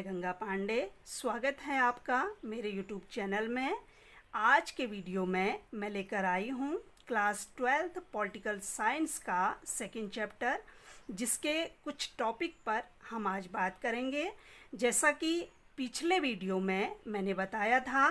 मैं गंगा पांडे। स्वागत है आपका मेरे यूट्यूब चैनल में। आज के वीडियो में मैं लेकर आई हूँ क्लास 12th पॉलिटिकल साइंस का सेकंड चैप्टर, जिसके कुछ टॉपिक पर हम आज बात करेंगे। जैसा कि पिछले वीडियो में मैंने बताया था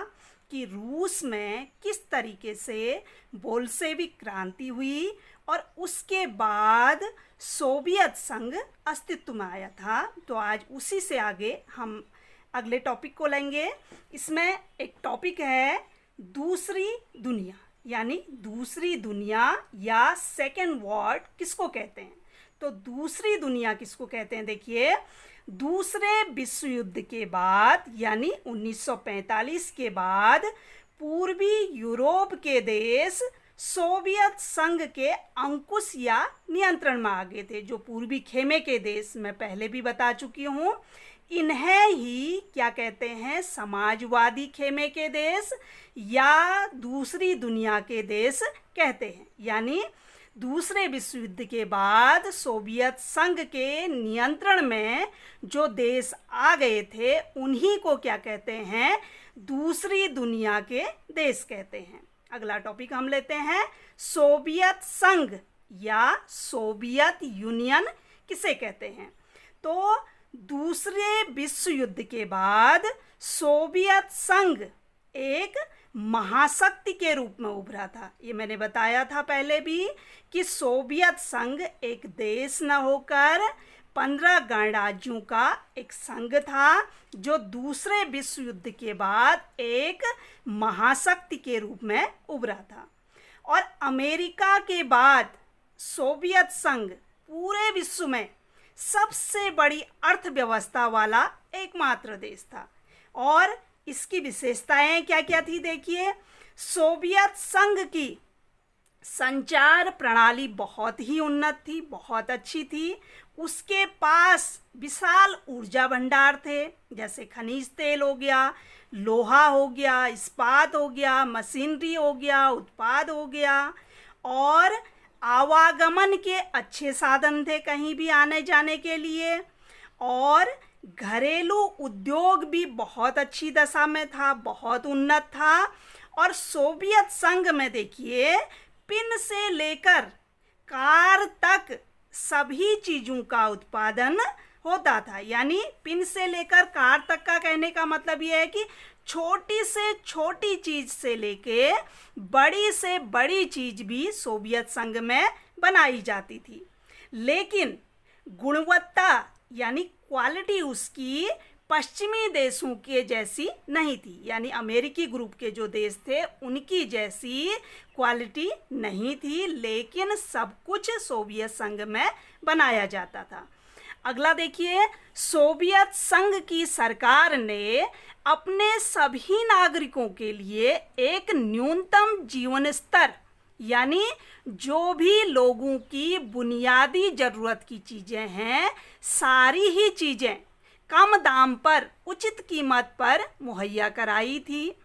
कि रूस में किस तरीके से बोल्शेविक क्रांति हुई और उसके बाद सोवियत संघ अस्तित्व में आया था। तो आज उसी से आगे हम अगले टॉपिक को लेंगे। इसमें एक टॉपिक है दूसरी दुनिया, यानी दूसरी दुनिया या सेकेंड वर्ल्ड किसको कहते हैं। तो दूसरी दुनिया किसको कहते हैं, देखिए, दूसरे विश्व युद्ध के बाद यानी 1945 के बाद पूर्वी यूरोप के देश सोवियत संघ के अंकुश या नियंत्रण में आ गए थे। जो पूर्वी खेमे के देश मैं पहले भी बता चुकी हूँ, इन्हें ही क्या कहते हैं, समाजवादी खेमे के देश या दूसरी दुनिया के देश कहते हैं। यानी दूसरे विश्व युद्ध के बाद सोवियत संघ के नियंत्रण में जो देश आ गए थे, उन्हीं को क्या कहते हैं, दूसरी दुनिया के देश कहते हैं। अगला टॉपिक हम लेते हैं, सोवियत संघ या सोवियत यूनियन किसे कहते हैं। तो दूसरे विश्व युद्ध के बाद सोवियत संघ एक महाशक्ति के रूप में उभरा था। ये मैंने बताया था पहले भी कि सोवियत संघ एक देश न होकर 15 गणराज्यों का एक संघ था, जो दूसरे विश्व युद्ध के बाद एक महाशक्ति के रूप में उभरा था। और अमेरिका के बाद सोवियत संघ पूरे विश्व में सबसे बड़ी अर्थव्यवस्था वाला एकमात्र देश था। और इसकी विशेषताएं क्या क्या थी, देखिए, सोवियत संघ की संचार प्रणाली बहुत ही उन्नत थी, बहुत अच्छी थी। उसके पास विशाल ऊर्जा भंडार थे, जैसे खनिज तेल हो गया, लोहा हो गया, इस्पात हो गया, मशीनरी हो गया, उत्पाद हो गया, और आवागमन के अच्छे साधन थे कहीं भी आने जाने के लिए। और घरेलू उद्योग भी बहुत अच्छी दशा में था, बहुत उन्नत था। और सोवियत संघ में देखिए, पिन से लेकर कार तक सभी चीज़ों का उत्पादन होता था। यानी पिन से लेकर कार तक का कहने का मतलब ये है कि छोटी से छोटी चीज़ से लेके बड़ी से बड़ी चीज़ भी सोवियत संघ में बनाई जाती थी। लेकिन गुणवत्ता यानी क्वालिटी उसकी पश्चिमी देशों के जैसी नहीं थी। यानी अमेरिकी ग्रुप के जो देश थे, उनकी जैसी क्वालिटी नहीं थी, लेकिन सब कुछ सोवियत संघ में बनाया जाता था। अगला देखिए, सोवियत संघ की सरकार ने अपने सभी नागरिकों के लिए एक न्यूनतम जीवन स्तर, यानी जो भी लोगों की बुनियादी ज़रूरत की चीज़ें हैं, सारी ही चीज़ें कम दाम पर उचित कीमत पर मुहैया कराई थी।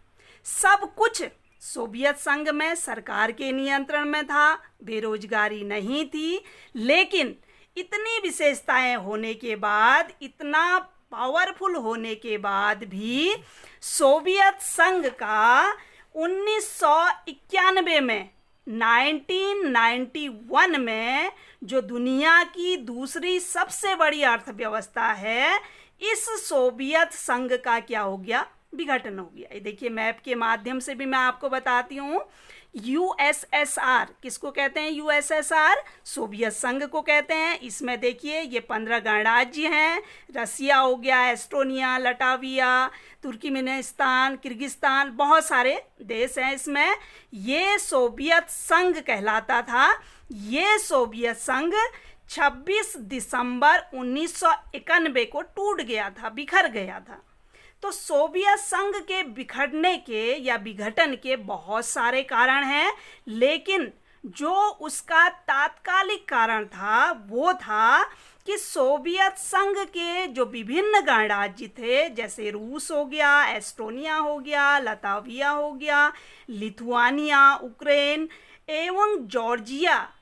सब कुछ सोवियत संघ में सरकार के नियंत्रण में था, बेरोजगारी नहीं थी। लेकिन इतनी विशेषताएं होने के बाद, इतना पावरफुल होने के बाद भी सोवियत संघ का 1991 में 1991 में जो दुनिया की दूसरी सबसे बड़ी अर्थव्यवस्था है, इस सोवियत संघ का क्या हो गया, विघटन हो गया। ये देखिए, मैप के माध्यम से भी मैं आपको बताती हूँ। यूएसएसआर किसको कहते हैं, यूएसएसआर सोवियत संघ को कहते हैं। इसमें देखिए, ये 15 गणराज्य हैं। रसिया हो गया, एस्टोनिया, लटाविया, तुर्कमेनिस्तान, किर्गिस्तान, बहुत सारे देश हैं इसमें। ये सोवियत संघ कहलाता था। ये सोवियत संघ 26 दिसंबर 1991 को टूट गया था, बिखर गया था। तो सोवियत संघ के बिखरने के या विघटन के बहुत सारे कारण हैं, लेकिन जो उसका तात्कालिक कारण था वो था कि सोवियत संघ के जो विभिन्न गणराज्य थे, जैसे रूस हो गया, एस्टोनिया हो गया, लताविया हो गया, लिथुआनिया, यूक्रेन एवं जॉर्जिया,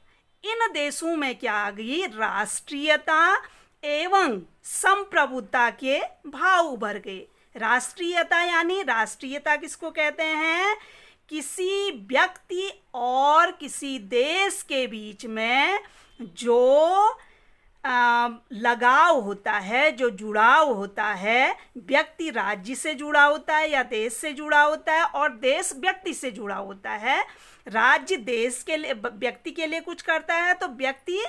इन देशों में क्या आ गई, राष्ट्रीयता एवं संप्रभुता के भाव उभर गए। राष्ट्रीयता यानी राष्ट्रीयता किसको कहते हैं? किसी व्यक्ति और किसी देश के बीच में जो लगाव होता है, जो जुड़ाव होता है, व्यक्ति राज्य से जुड़ा होता है या देश से जुड़ा होता है और देश व्यक्ति से जुड़ा होता है। राज्य देश के लिए, व्यक्ति के लिए कुछ करता है तो व्यक्ति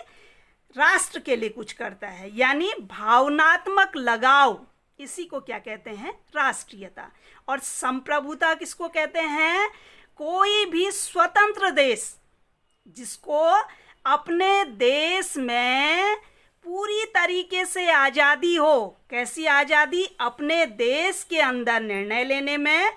राष्ट्र के लिए कुछ करता है, यानी भावनात्मक लगाव, इसी को क्या कहते हैं? राष्ट्रीयता। और संप्रभुता किसको कहते हैं? कोई भी स्वतंत्र देश जिसको अपने देश में पूरी तरीके से आज़ादी हो। कैसी आज़ादी? अपने देश के अंदर निर्णय लेने में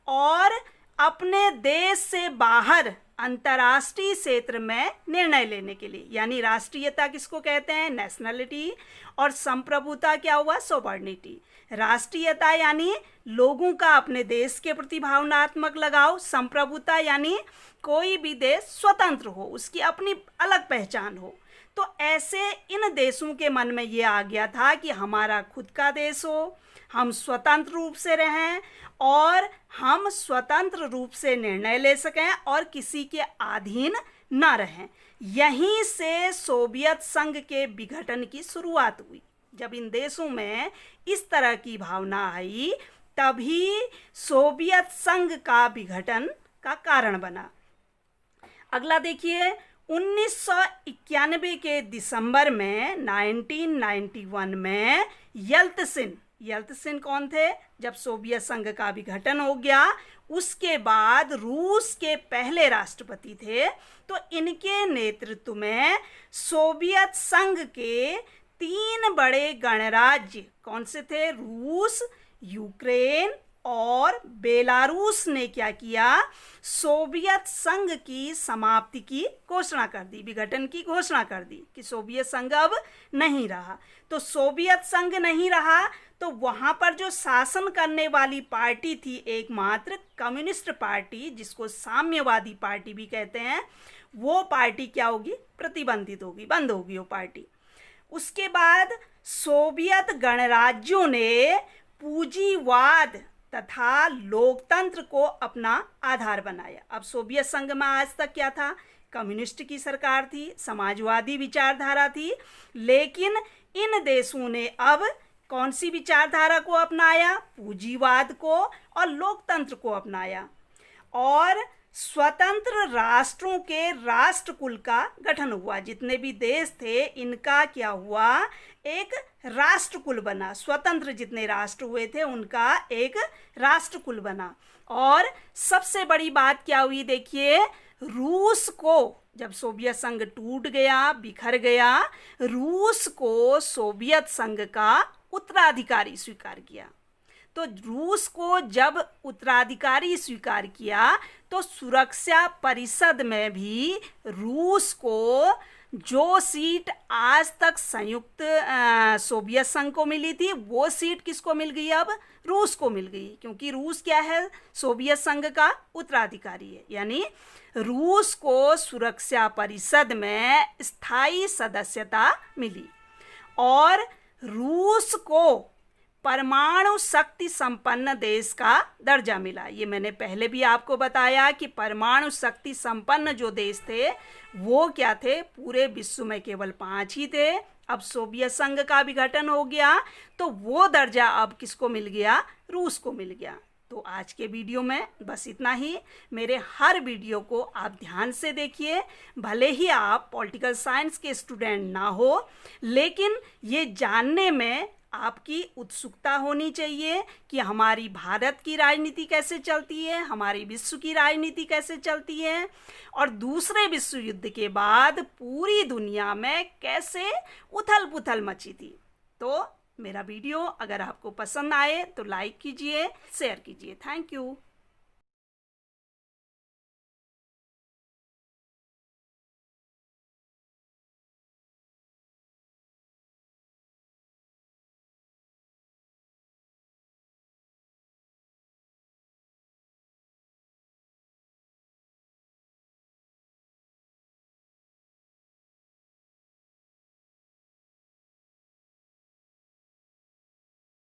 और अपने देश से बाहर अंतर्राष्ट्रीय क्षेत्र में निर्णय लेने के लिए। यानी राष्ट्रीयता किसको कहते हैं? नेशनलिटी। और संप्रभुता क्या हुआ? सोवर्निटी। राष्ट्रीयता यानी लोगों का अपने देश के प्रति भावनात्मक लगाव। संप्रभुता यानी कोई भी देश स्वतंत्र हो, उसकी अपनी अलग पहचान हो। तो ऐसे इन देशों के मन में ये आ गया था कि हमारा खुद का देश हो, हम स्वतंत्र रूप से रहें और हम स्वतंत्र रूप से निर्णय ले सकें और किसी के अधीन न रहें। यहीं से सोवियत संघ के विघटन की शुरुआत हुई। जब इन देशों में इस तरह की भावना आई तभी सोवियत संघ का विघटन का कारण बना। अगला देखिए, 1991 के दिसंबर में 1991 में यल्त्सिन कौन थे? जब सोवियत संघ का विघटन हो गया उसके बाद रूस के पहले राष्ट्रपति थे। तो इनके नेतृत्व में सोवियत संघ के 3 बड़े गणराज्य कौन से थे? रूस, यूक्रेन और बेलारूस ने क्या किया? सोवियत संघ की समाप्ति की घोषणा कर दी, विघटन की घोषणा कर दी कि सोवियत संघ अब नहीं रहा। तो सोवियत संघ नहीं रहा तो वहाँ पर जो शासन करने वाली पार्टी थी एकमात्र कम्युनिस्ट पार्टी, जिसको साम्यवादी पार्टी भी कहते हैं, वो पार्टी क्या होगी? प्रतिबंधित होगी, बंद होगी वो पार्टी। उसके बाद सोवियत गणराज्यों ने पूंजीवाद तथा लोकतंत्र को अपना आधार बनाया। अब सोवियत संघ में आज तक क्या था? कम्युनिस्ट की सरकार थी, समाजवादी विचारधारा थी, लेकिन इन देशों ने अब कौन सी विचारधारा को अपनाया? पूंजीवाद को और लोकतंत्र को अपनाया और स्वतंत्र राष्ट्रों के राष्ट्रकुल का गठन हुआ। जितने भी देश थे इनका क्या हुआ? एक राष्ट्रकुल बना। स्वतंत्र जितने राष्ट्र हुए थे उनका एक राष्ट्रकुल बना। और सबसे बड़ी बात क्या हुई? देखिए, रूस को जब सोवियत संघ टूट गया, बिखर गया, रूस को सोवियत संघ का उत्तराधिकारी स्वीकार किया। तो रूस को जब उत्तराधिकारी स्वीकार किया तो सुरक्षा परिषद में भी रूस को जो सीट आज तक संयुक्त सोवियत संघ को मिली थी वो सीट किसको मिल गई? अब रूस को मिल गई, क्योंकि रूस क्या है? सोवियत संघ का उत्तराधिकारी है। यानी रूस को सुरक्षा परिषद में स्थायी सदस्यता मिली और रूस को परमाणु शक्ति संपन्न देश का दर्जा मिला। ये मैंने पहले भी आपको बताया कि परमाणु शक्ति संपन्न जो देश थे वो क्या थे? पूरे विश्व में केवल 5 ही थे। अब सोवियत संघ का विघटन हो गया तो वो दर्जा अब किसको मिल गया? रूस को मिल गया। तो आज के वीडियो में बस इतना ही। मेरे हर वीडियो को आप ध्यान से देखिए, भले ही आप पॉलिटिकल साइंस के स्टूडेंट ना हो, लेकिन ये जानने में आपकी उत्सुकता होनी चाहिए कि हमारी भारत की राजनीति कैसे चलती है, हमारी विश्व की राजनीति कैसे चलती है और दूसरे विश्व युद्ध के बाद पूरी दुनिया में कैसे उथल पुथल मची थी। तो मेरा वीडियो अगर आपको पसंद आए तो लाइक कीजिए, शेयर कीजिए। Thank you.